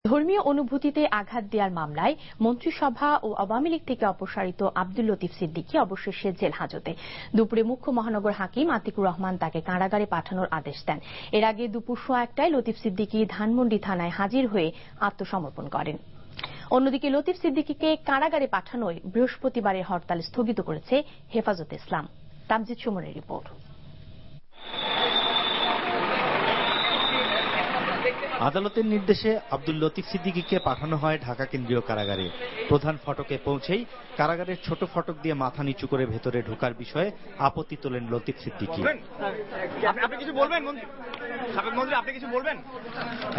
ধর্মীয় অনুভূতিতে আঘাত দেওয়ার মামলায় মন্ত্রিসভা ও আওয়ামী লীগ থেকে অপসারিত আব্দুল লতিফ সিদ্দিকী অবশেষে জেল হাজতে। দুপুরে মুখ্য মহানগর হাকিম আতিকুর রহমান তাকে কারাগারে পাঠানোর আদেশ দেন। এর আগে দুপুর 1:15টায় লতিফ সিদ্দিকী ধানমন্ডি থানায় হাজির হয়ে আত্মসমর্পণ করেন। অন্যদিকে লতিফ সিদ্দিকীকে কারাগারে পাঠানোয় বৃহস্পতিবারের হরতাল স্থগিত করেছে হেফাজতে ইসলাম। তামজিদ সুমনের রিপোর্ট। আদালতের নির্দেশে আব্দুল লতিফ সিদ্দিকীকে পাঠানো হয় ঢাকা কেন্দ্রীয় কারাগারে। প্রধান ফটকে পৌঁছেই কারাগারের ছোট ফটক দিয়ে মাথা নিচু করে ভেতরে ঢোকার বিষয়ে আপত্তি তোলেন লতিফ সিদ্দিকী।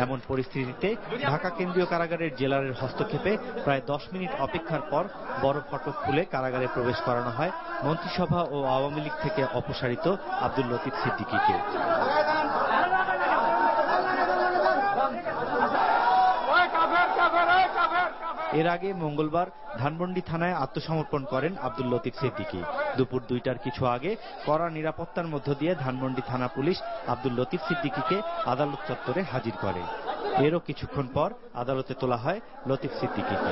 এমন পরিস্থিতিতে ঢাকা কেন্দ্রীয় কারাগারের জেলারের হস্তক্ষেপে প্রায় 10 মিনিট অপেক্ষার পর বড় ফটক খুলে কারাগারে প্রবেশ করানো হয় মন্ত্রিসভা ও আওয়ামী লীগ থেকে অপসারিত আব্দুল লতিফ সিদ্দিকীকে। এর আগে মঙ্গলবার ধানমন্ডি থানায় আত্মসমর্পণ করেন আব্দুল লতিফ সিদ্দিকী। দুপুর 2টার কিছু আগে কড়া নিরাপত্তার মধ্য দিয়ে ধানমন্ডি থানা পুলিশ আব্দুল লতিফ সিদ্দিকীকে আদালত চত্বরে হাজির করে। এরও কিছুক্ষণ পর আদালতে তোলা হয় লতিফ সিদ্দিকীকে।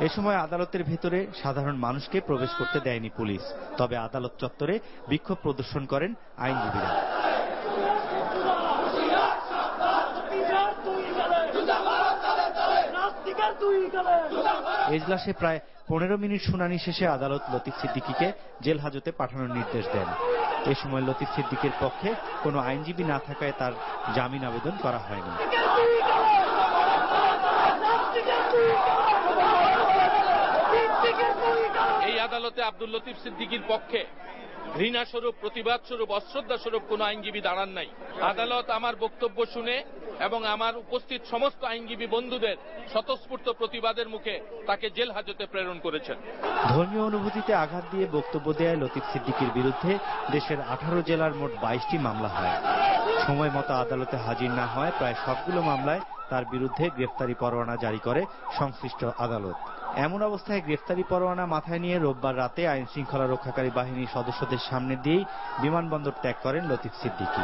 এ সময় আদালতের ভেতরে সাধারণ মানুষকে প্রবেশ করতে দেয়নি পুলিশ। তবে আদালত চত্বরে বিক্ষোভ প্রদর্শন করেন আইনজীবীরা। এজলাসে প্রায় 15 মিনিট শুনানি শেষে আদালত লতিফ সিদ্দিকীকে জেল হাজতে পাঠানোর নির্দেশ দেন। এ সময় লতিফ সিদ্দিকীর পক্ষে কোনো আইনজীবী না থাকায় তার জামিন আবেদন করা হয়নি। এই আদালতে আব্দুল লতিফ সিদ্দিকীর পক্ষে ঘৃণা স্বরূপ, প্রতিবাদ স্বরূপ, অশ্রদ্ধা স্বরূপ কোন আইনজীবী দাঁড়ান নাই। আদালত আমার বক্তব্য শুনে এবং আমার উপস্থিত সমস্ত আইনজীবী বন্ধুদের স্বতঃস্ফূর্ত প্রতিবাদের মুখে তাকে জেল হাজতে প্রেরণ করেছেন। ধর্মীয় অনুভূতিতে আঘাত দিয়ে বক্তব্য দেয় লতিফ সিদ্দিকীর বিরুদ্ধে দেশের 18 জেলার মোট 22টি মামলা হয়। সময় মতো আদালতে হাজির না হয় প্রায় সবগুলো মামলায় তার বিরুদ্ধে গ্রেফতারি পরোয়ানা জারি করে সংশ্লিষ্ট আদালত। এমন অবস্থায় গ্রেফতারি পরোয়ানা মাথায় নিয়ে রোববার রাতে আইন শৃঙ্খলা রক্ষাকারী বাহিনীর সদস্যদের সামনে দিয়েই বিমানবন্দর ত্যাগ করেন লতিফ সিদ্দিকী।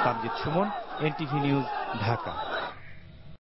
Tamjid Sumon, NTV news, Dhaka.